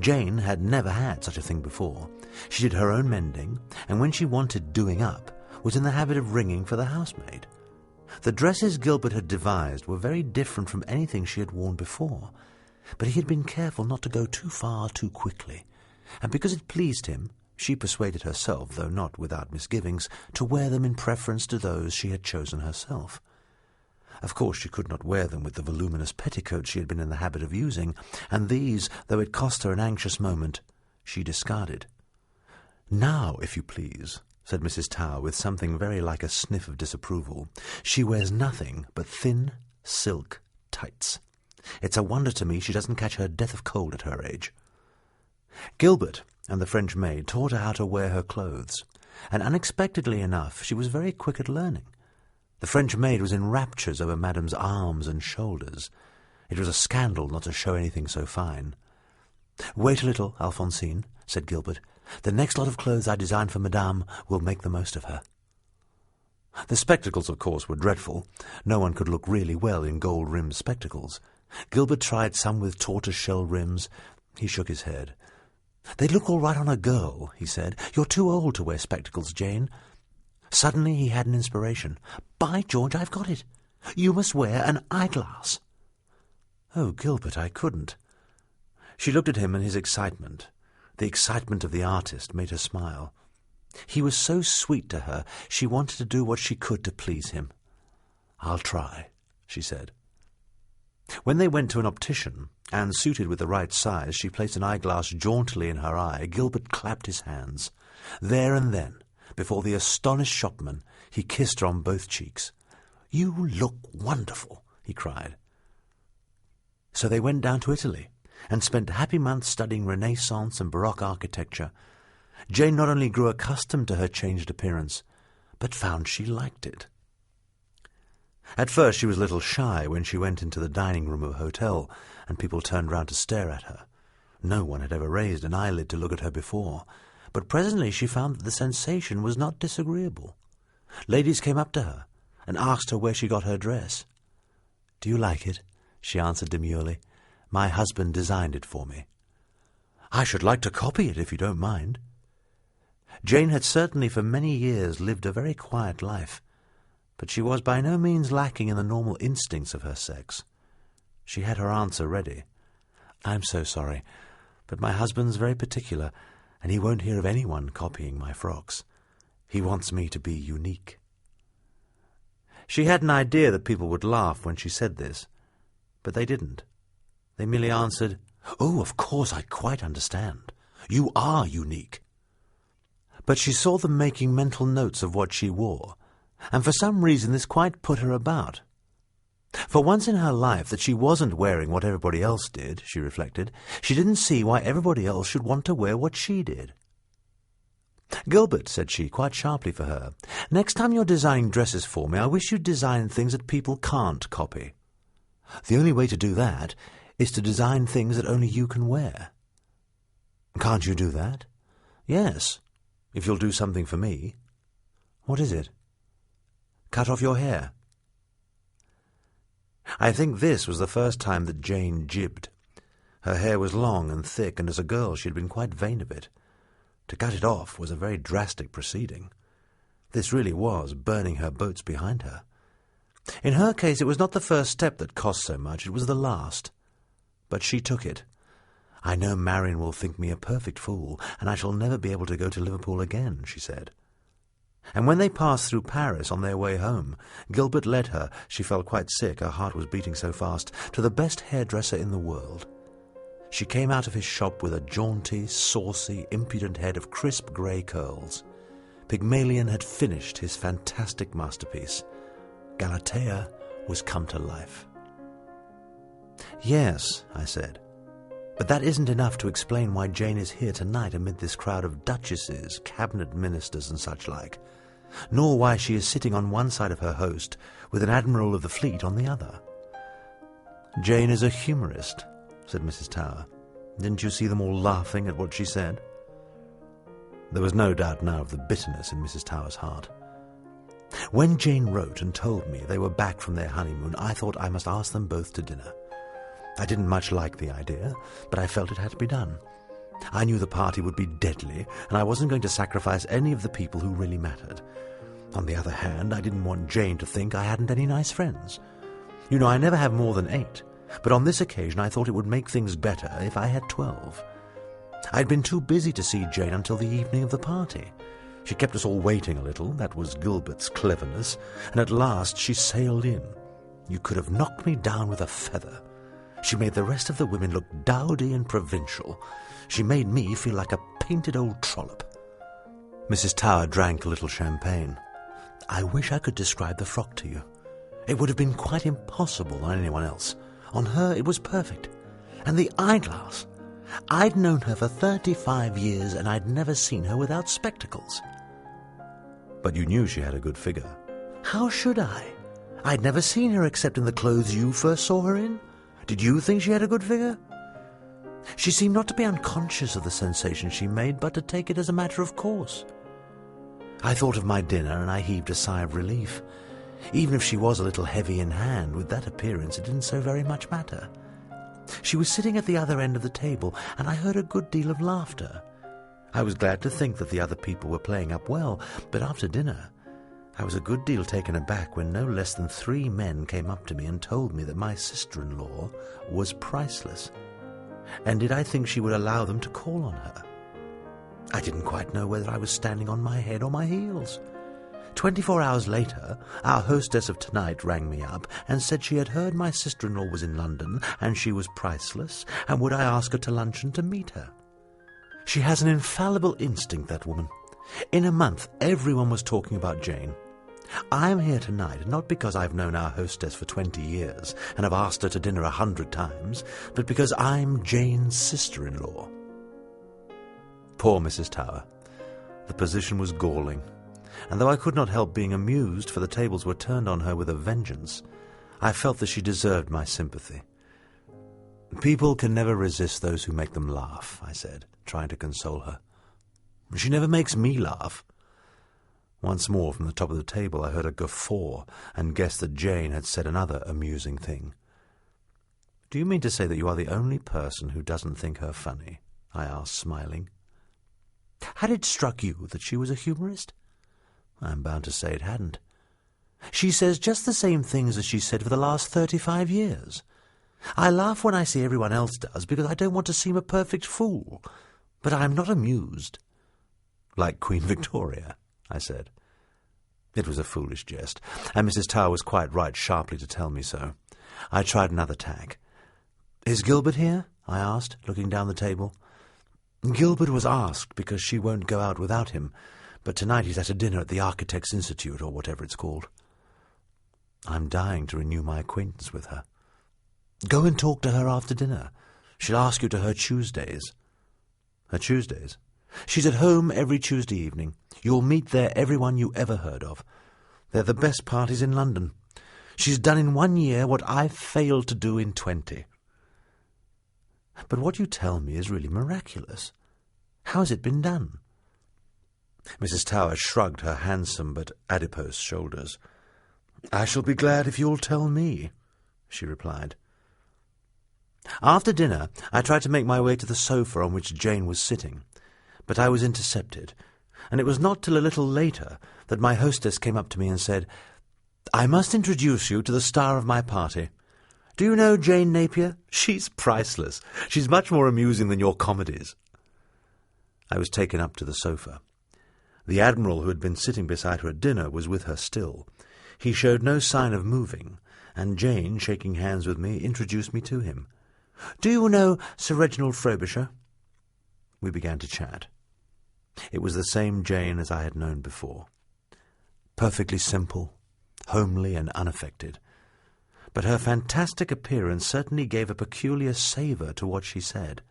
Jane had never had such a thing before. She did her own mending, and when she wanted doing up, was in the habit of ringing for the housemaid. The dresses Gilbert had devised were very different from anything she had worn before, but he had been careful not to go too far too quickly, and because it pleased him, she persuaded herself, though not without misgivings, to wear them in preference to those she had chosen herself. Of course she could not wear them with the voluminous petticoats she had been in the habit of using, and these, though it cost her an anxious moment, she discarded. "Now, if you please," said Mrs. Tower with something very like a sniff of disapproval, "she wears nothing but thin silk tights. It's a wonder to me she doesn't catch her death of cold at her age." Gilbert and the French maid taught her how to wear her clothes, and unexpectedly enough she was very quick at learning. The French maid was in raptures over Madame's arms and shoulders. It was a scandal not to show anything so fine. "Wait a little, Alphonsine," said Gilbert. "The next lot of clothes I design for Madame will make the most of her." The spectacles, of course, were dreadful. No one could look really well in gold-rimmed spectacles. Gilbert tried some with tortoise-shell rims. He shook his head. "They'd look all right on a girl," he said. "You're too old to wear spectacles, Jane." Suddenly he had an inspiration. "By George, I've got it. You must wear an eyeglass." "Oh, Gilbert, I couldn't." She looked at him, and his excitement, the excitement of the artist, made her smile. He was so sweet to her, she wanted to do what she could to please him. "I'll try," she said. When they went to an optician, and, suited with the right size, she placed an eyeglass jauntily in her eye, Gilbert clapped his hands. There and then, before the astonished shopman, he kissed her on both cheeks. "You look wonderful," he cried. So they went down to Italy, and spent happy months studying Renaissance and Baroque architecture, Jane not only grew accustomed to her changed appearance, but found she liked it. At first she was a little shy when she went into the dining room of a hotel and people turned round to stare at her. No one had ever raised an eyelid to look at her before, but presently she found that the sensation was not disagreeable. Ladies came up to her and asked her where she got her dress. "Do you like it?" she answered demurely. "My husband designed it for me." "I should like to copy it, if you don't mind." Jane had certainly for many years lived a very quiet life, but she was by no means lacking in the normal instincts of her sex. She had her answer ready. "I'm so sorry, but my husband's very particular, and he won't hear of anyone copying my frocks. He wants me to be unique." She had an idea that people would laugh when she said this, but they didn't. They merely answered, "Oh, of course, I quite understand. You are unique." But she saw them making mental notes of what she wore, and for some reason this quite put her about. For once in her life that she wasn't wearing what everybody else did, she reflected, she didn't see why everybody else should want to wear what she did. "Gilbert," said she, quite sharply for her, "next time you're designing dresses for me, I wish you'd design things that people can't copy. The only way to do that is to design things that only you can wear." "Can't you do that?" "Yes, if you'll do something for me." "What is it?" "Cut off your hair." I think this was the first time that Jane jibbed. Her hair was long and thick, and as a girl she had been quite vain of it. To cut it off was a very drastic proceeding. This really was burning her boats behind her. In her case it was not the first step that cost so much, it was the last. But she took it. "I know Marion will think me a perfect fool, and I shall never be able to go to Liverpool again," she said. And when they passed through Paris on their way home, Gilbert led her, she felt quite sick, her heart was beating so fast, to the best hairdresser in the world. She came out of his shop with a jaunty, saucy, impudent head of crisp grey curls. Pygmalion had finished his fantastic masterpiece. Galatea was come to life. "Yes," I said, "but that isn't enough to explain why Jane is here tonight amid this crowd of duchesses, cabinet ministers, and such like, nor why she is sitting on one side of her host with an admiral of the fleet on the other." "Jane is a humorist," said Mrs. Tower. "Didn't you see them all laughing at what she said?" There was no doubt now of the bitterness in Mrs. Tower's heart. "When Jane wrote and told me they were back from their honeymoon, I thought I must ask them both to dinner. I didn't much like the idea, but I felt it had to be done. I knew the party would be deadly, and I wasn't going to sacrifice any of the people who really mattered. On the other hand, I didn't want Jane to think I hadn't any nice friends. You know, I never have more than 8, but on this occasion I thought it would make things better if I had 12. I'd been too busy to see Jane until the evening of the party. She kept us all waiting a little, that was Gilbert's cleverness, and at last she sailed in. You could have knocked me down with a feather. She made the rest of the women look dowdy and provincial. She made me feel like a painted old trollop." Mrs. Tower drank a little champagne. "I wish I could describe the frock to you. It would have been quite impossible on anyone else. On her it was perfect. And the eyeglass! I'd known her for 35 years, and I'd never seen her without spectacles." "But you knew she had a good figure." "How should I? I'd never seen her except in the clothes you first saw her in. Did you think she had a good figure?" She seemed not to be unconscious of the sensation she made, but to take it as a matter of course. I thought of my dinner, and I heaved a sigh of relief. Even if she was a little heavy in hand, with that appearance it didn't so very much matter. She was sitting at the other end of the table, and I heard a good deal of laughter. I was glad to think that the other people were playing up well, but after dinner I was a good deal taken aback when no less than 3 men came up to me and told me that my sister-in-law was priceless. And did I think she would allow them to call on her? I didn't quite know whether I was standing on my head or my heels. 24 hours later, our hostess of tonight rang me up and said she had heard my sister-in-law was in London and she was priceless, and would I ask her to luncheon to meet her. She has an infallible instinct, that woman. In a month, everyone was talking about Jane. I'm here tonight not because I've known our hostess for 20 years and have asked her to dinner 100 times, but because I'm Jane's sister-in-law. Poor Mrs. Tower. The position was galling, and though I could not help being amused, for the tables were turned on her with a vengeance, I felt that she deserved my sympathy. "People can never resist those who make them laugh," I said, trying to console her. "She never makes me laugh." Once more from the top of the table I heard a guffaw and guessed that Jane had said another amusing thing. "Do you mean to say that you are the only person who doesn't think her funny?" I asked, smiling. Had it struck you that she was a humorist? I'm bound to say it hadn't. She says just the same things as she said for the last 35 years. I laugh when I see everyone else does because I don't want to seem a perfect fool, but I'm not amused. "Like Queen Victoria," I said. It was a foolish jest, and Mrs. Tower was quite right sharply to tell me so. I tried another tack. "Is Gilbert here?" I asked, looking down the table. "Gilbert was asked because she won't go out without him, but tonight he's at a dinner at the Architects' Institute, or whatever it's called." I'm dying to renew my acquaintance with her. "Go and talk to her after dinner. She'll ask you to her Tuesdays." "Her Tuesdays?" "She's at home every Tuesday evening. You'll meet there everyone you ever heard of. They're the best parties in London. She's done in 1 year what I've failed to do in 20. "But what you tell me is really miraculous. How has it been done?" Mrs. Tower shrugged her handsome but adipose shoulders. "I shall be glad if you'll tell me," she replied. After dinner, I tried to make my way to the sofa on which Jane was sitting, but I was intercepted, and it was not till a little later that my hostess came up to me and said, "I must introduce you to the star of my party. Do you know Jane Napier? She's priceless. She's much more amusing than your comedies." I was taken up to the sofa. The Admiral, who had been sitting beside her at dinner, was with her still. He showed no sign of moving, and Jane, shaking hands with me, introduced me to him. "Do you know Sir Reginald Frobisher?" We began to chat. It was the same Jane as I had known before. Perfectly simple, homely and unaffected. But her fantastic appearance certainly gave a peculiar savour to what she said.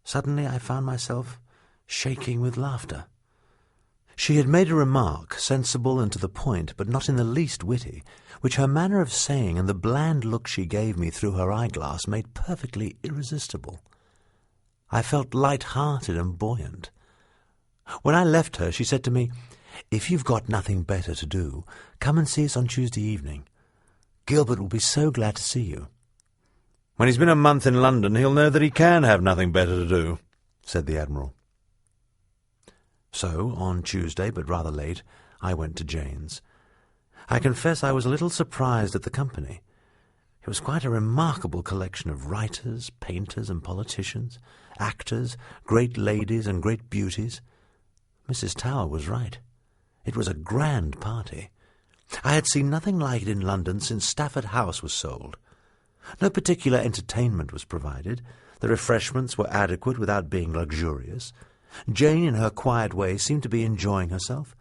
Suddenly I found myself shaking with laughter. She had made a remark, sensible and to the point, but not in the least witty, which her manner of saying and the bland look she gave me through her eyeglass made perfectly irresistible. I felt light-hearted and buoyant. When I left her, she said to me, "If you've got nothing better to do, come and see us on Tuesday evening. Gilbert will be so glad to see you." "When he's been a month in London, he'll know that he can have nothing better to do," said the Admiral. So, on Tuesday, but rather late, I went to Jane's. I confess I was a little surprised at the company. It was quite a remarkable collection of writers, painters and politicians, actors, great ladies and great beauties. Mrs. Tower was right. It was a grand party. I had seen nothing like it in London since Stafford House was sold. No particular entertainment was provided. The refreshments were adequate without being luxurious. Jane, in her quiet way, seemed to be enjoying herself.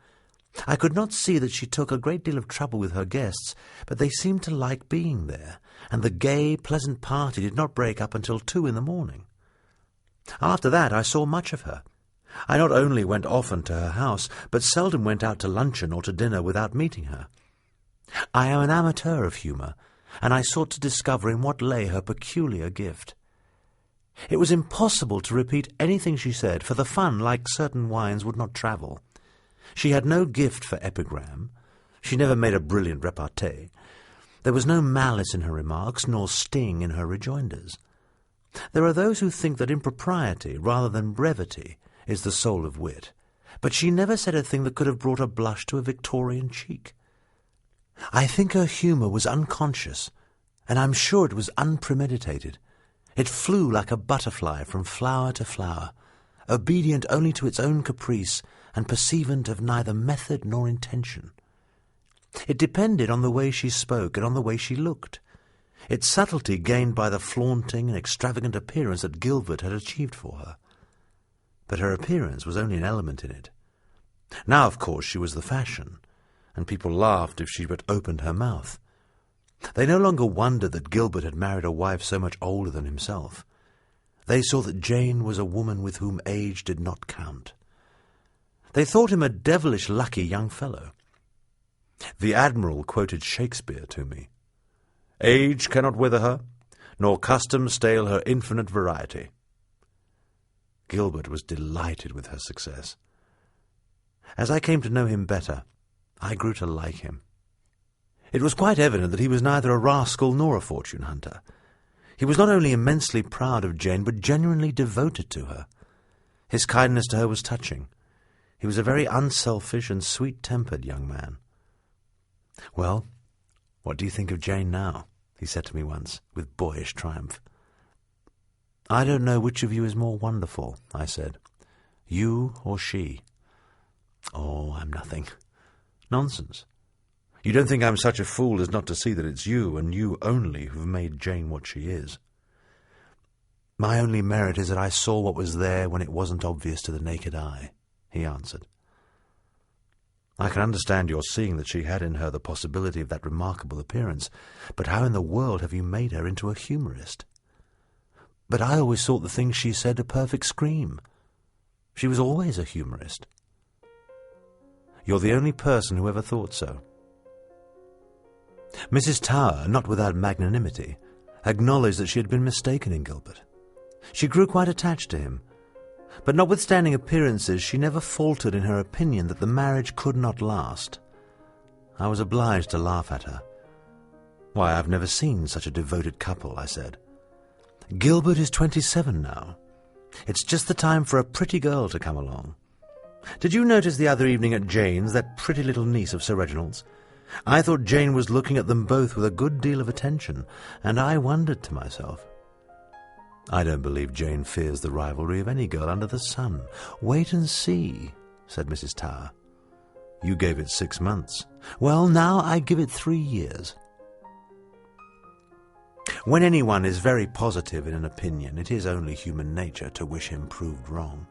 I could not see that she took a great deal of trouble with her guests, but they seemed to like being there, and the gay, pleasant party did not break up until 2 in the morning. After that I saw much of her. I not only went often to her house, but seldom went out to luncheon or to dinner without meeting her. I am an amateur of humour, and I sought to discover in what lay her peculiar gift. It was impossible to repeat anything she said, for the fun, like certain wines, would not travel. She had no gift for epigram. She never made a brilliant repartee. There was no malice in her remarks, nor sting in her rejoinders. There are those who think that impropriety, rather than brevity, is the soul of wit, but she never said a thing that could have brought a blush to a Victorian cheek. I think her humour was unconscious, and I'm sure it was unpremeditated. It flew like a butterfly from flower to flower, obedient only to its own caprice and perceivant of neither method nor intention. It depended on the way she spoke and on the way she looked. Its subtlety gained by the flaunting and extravagant appearance that Gilbert had achieved for her. But her appearance was only an element in it. Now, of course, she was the fashion, and people laughed if she but opened her mouth. They no longer wondered that Gilbert had married a wife so much older than himself. They saw that Jane was a woman with whom age did not count. They thought him a devilish lucky young fellow. The Admiral quoted Shakespeare to me. "Age cannot wither her, nor custom stale her infinite variety." Gilbert was delighted with her success. As I came to know him better, I grew to like him. It was quite evident that he was neither a rascal nor a fortune hunter. He was not only immensely proud of Jane, but genuinely devoted to her. His kindness to her was touching. He was a very unselfish and sweet-tempered young man. "Well, what do you think of Jane now?" he said to me once, with boyish triumph. "I don't know which of you is more wonderful," I said. "You or she?" "Oh, I'm nothing." "Nonsense. You don't think I'm such a fool as not to see that it's you, and you only, who've made Jane what she is?" "My only merit is that I saw what was there when it wasn't obvious to the naked eye," he answered. "I can understand your seeing that she had in her the possibility of that remarkable appearance, but how in the world have you made her into a humorist?" "But I always thought the things she said a perfect scream. She was always a humorist." "You're the only person who ever thought so." Mrs. Tower, not without magnanimity, acknowledged that she had been mistaken in Gilbert. She grew quite attached to him, but notwithstanding appearances, she never faltered in her opinion that the marriage could not last. I was obliged to laugh at her. "Why, I've never seen such a devoted couple," I said. "Gilbert is 27 now. It's just the time for a pretty girl to come along. Did you notice the other evening at Jane's that pretty little niece of Sir Reginald's? I thought Jane was looking at them both with a good deal of attention, and I wondered to myself." "I don't believe Jane fears the rivalry of any girl under the sun. Wait and see," said Mrs. Tower. "You gave it 6 months. Well, now I give it 3 years." When anyone is very positive in an opinion, it is only human nature to wish him proved wrong.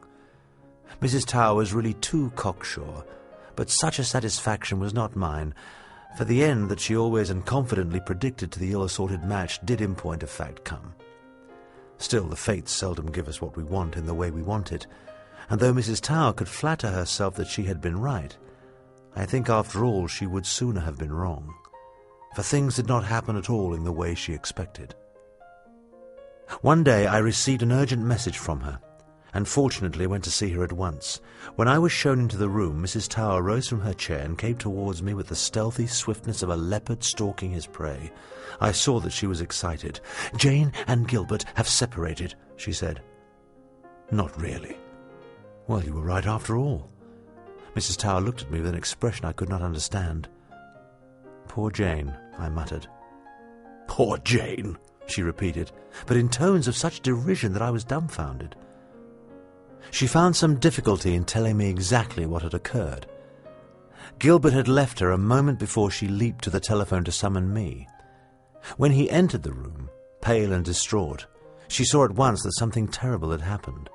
Mrs. Tower was really too cocksure, but such a satisfaction was not mine, for the end that she always and confidently predicted to the ill-assorted match did in point of fact come. Still, the fates seldom give us what we want in the way we want it, and though Mrs. Tower could flatter herself that she had been right, I think after all she would sooner have been wrong, for things did not happen at all in the way she expected. One day I received an urgent message from her, and fortunately went to see her at once. When I was shown into the room, Mrs. Tower rose from her chair and came towards me with the stealthy swiftness of a leopard stalking his prey. I saw that she was excited. "Jane and Gilbert have separated," she said. "Not really?" "Well, you were right after all." Mrs. Tower looked at me with an expression I could not understand. "Poor Jane," I muttered. "Poor Jane," she repeated, but in tones of such derision that I was dumbfounded. She found some difficulty in telling me exactly what had occurred. Gilbert had left her a moment before she leaped to the telephone to summon me. When he entered the room, pale and distraught, she saw at once that something terrible had happened.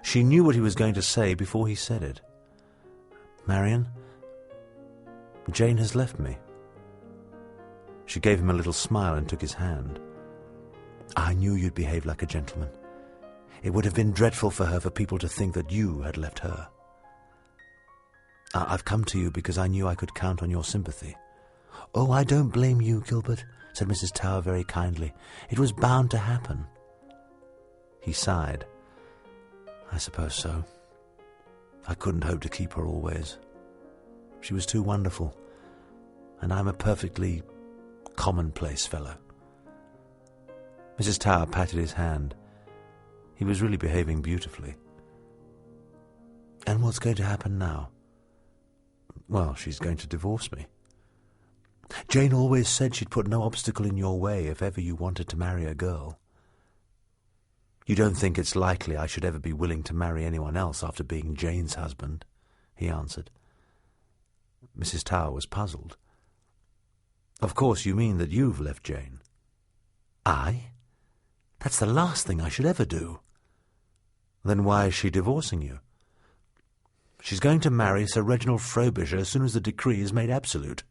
She knew what he was going to say before he said it. "Marion, Jane has left me." She gave him a little smile and took his hand. "I knew you'd behave like a gentleman. It would have been dreadful for her for people to think that you had left her. I've come to you because I knew I could count on your sympathy." "Oh, I don't blame you, Gilbert," said Mrs. Tower very kindly. "It was bound to happen." He sighed. "I suppose so. I couldn't hope to keep her always. She was too wonderful, and I'm a perfectly commonplace fellow." Mrs. Tower patted his hand. He was really behaving beautifully. "And what's going to happen now?" "Well, she's going to divorce me." "Jane always said she'd put no obstacle in your way if ever you wanted to marry a girl." "You don't think it's likely I should ever be willing to marry anyone else after being Jane's husband?" he answered. Mrs. Tower was puzzled. "Of course you mean that you've left Jane." "I? That's the last thing I should ever do." "Then why is she divorcing you?" She's going to marry Sir Reginald Frobisher as soon as the decree is made absolute."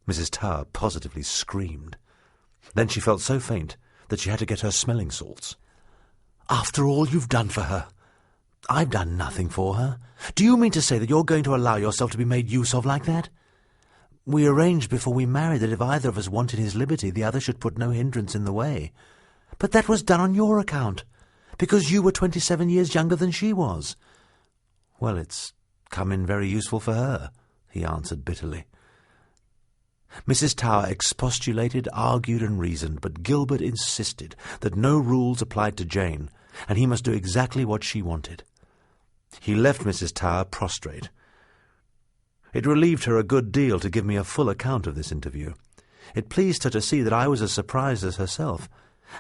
Mrs. Tower positively screamed. Then she felt so faint that she had to get her smelling salts. "After all you've done for her." "I've done nothing for her. Do you mean to say that you're going to allow yourself to be made use of like that? We arranged before we married that if either of us wanted his liberty, the other should put no hindrance in the way. But that was done on your account, because you were 27 years younger than she was." "Well, it's come in very useful for her," he answered bitterly. Mrs. Tower expostulated, argued, and reasoned, but Gilbert insisted that no rules applied to Jane, and he must do exactly what she wanted. He left Mrs. Tower prostrate. It relieved her a good deal to give me a full account of this interview. It pleased her to see that I was as surprised as herself,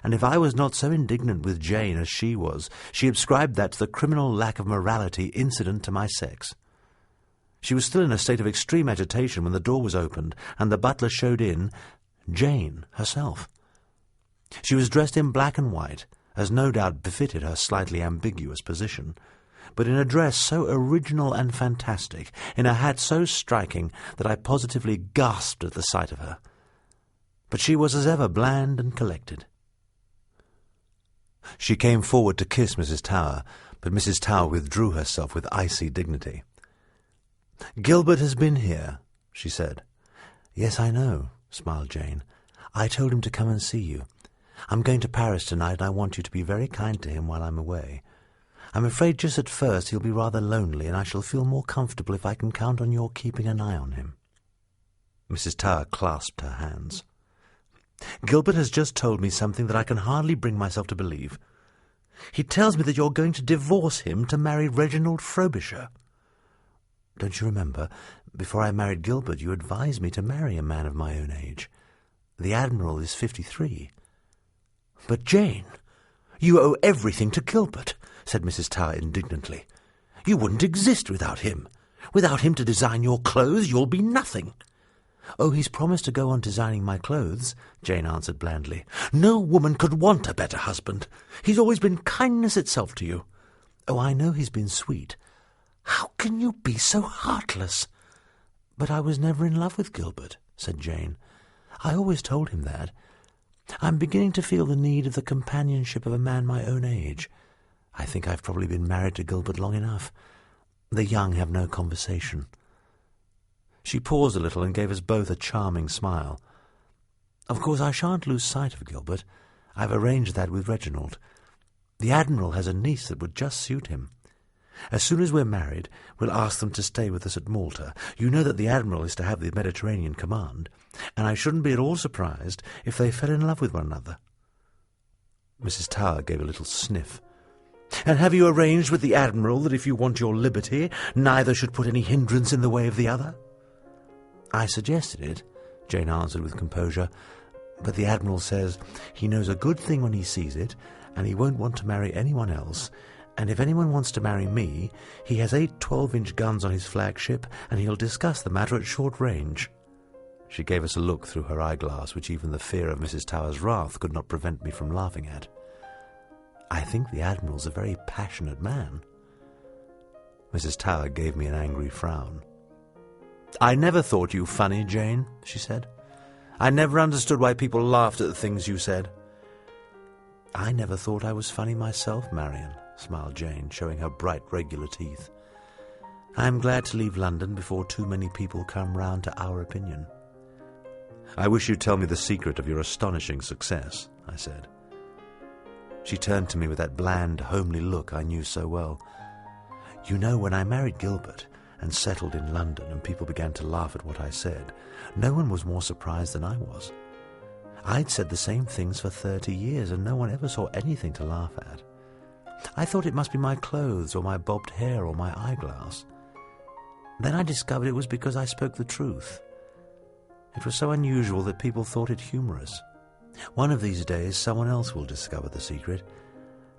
and if I was not so indignant with Jane as she was, she ascribed that to the criminal lack of morality incident to my sex. She was still in a state of extreme agitation when the door was opened, and the butler showed in Jane herself. She was dressed in black and white, as no doubt befitted her slightly ambiguous position, but in a dress so original and fantastic, in a hat so striking, that I positively gasped at the sight of her. But she was as ever bland and collected. She came forward to kiss Mrs. Tower, but Mrs. Tower withdrew herself with icy dignity. "Gilbert has been here," she said. "Yes, I know," smiled Jane. "I told him to come and see you. I'm going to Paris tonight, and I want you to be very kind to him while I'm away. I'm afraid just at first he'll be rather lonely, and I shall feel more comfortable if I can count on your keeping an eye on him." Mrs. Tower clasped her hands. "Gilbert has just told me something that I can hardly bring myself to believe. He tells me that you're going to divorce him to marry Reginald Frobisher. Don't you remember, before I married Gilbert, you advised me to marry a man of my own age? The Admiral is 53. "But, Jane, you owe everything to Gilbert," said Mrs. Tower indignantly. "You wouldn't exist without him. Without him to design your clothes, you'll be nothing." "Oh, he's promised to go on designing my clothes," Jane answered blandly. "No woman could want a better husband. He's always been kindness itself to you." "Oh, I know he's been sweet." "How can you be so heartless?" "But I was never in love with Gilbert," said Jane. "I always told him that. I'm beginning to feel the need of the companionship of a man my own age. I think I've probably been married to Gilbert long enough. The young have no conversation." She paused a little and gave us both a charming smile. "Of course, I shan't lose sight of Gilbert. I've arranged that with Reginald. The Admiral has a niece that would just suit him. As soon as we're married, we'll ask them to stay with us at Malta. You know that the Admiral is to have the Mediterranean command, and I shouldn't be at all surprised if they fell in love with one another." Mrs. Tower gave a little sniff. "And have you arranged with the Admiral that if you want your liberty, neither should put any hindrance in the way of the other?" "I suggested it," Jane answered with composure, "but the Admiral says he knows a good thing when he sees it, and he won't want to marry anyone else, and if anyone wants to marry me, he has 8 12-inch guns on his flagship, and he'll discuss the matter at short range." She gave us a look through her eyeglass which even the fear of Mrs. Tower's wrath could not prevent me from laughing at. "I think the Admiral's a very passionate man." Mrs. Tower gave me an angry frown. "I never thought you funny, Jane," she said. "I never understood why people laughed at the things you said." "I never thought I was funny myself, Marion," smiled Jane, showing her bright, regular teeth. "I'm glad to leave London before too many people come round to our opinion." "I wish you'd tell me the secret of your astonishing success," I said. She turned to me with that bland, homely look I knew so well. "You know, when I married Gilbert and settled in London and people began to laugh at what I said, no one was more surprised than I was. I'd said the same things for 30 years and no one ever saw anything to laugh at. I thought it must be my clothes or my bobbed hair or my eyeglass. Then I discovered it was because I spoke the truth. It was so unusual that people thought it humorous. One of these days someone else will discover the secret,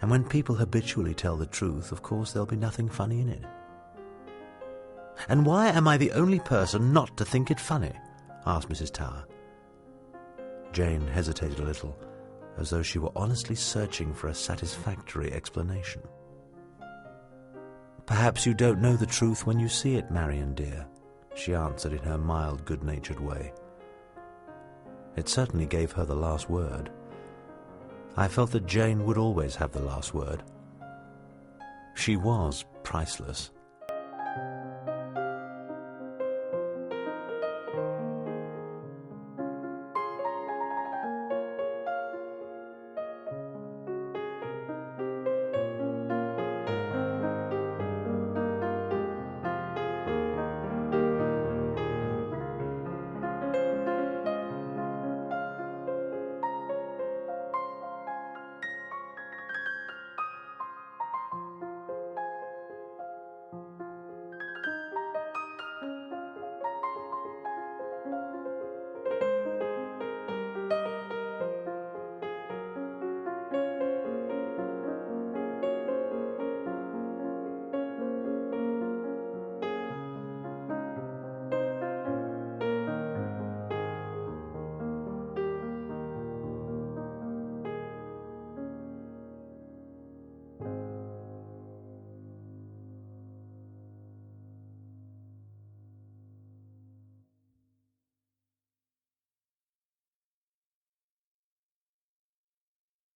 and when people habitually tell the truth, of course there'll be nothing funny in it." "And why am I the only person not to think it funny?" asked Mrs. Tower. Jane hesitated a little, as though she were honestly searching for a satisfactory explanation. "Perhaps you don't know the truth when you see it, Marion dear," she answered in her mild, good-natured way. It certainly gave her the last word. I felt that Jane would always have the last word. She was priceless.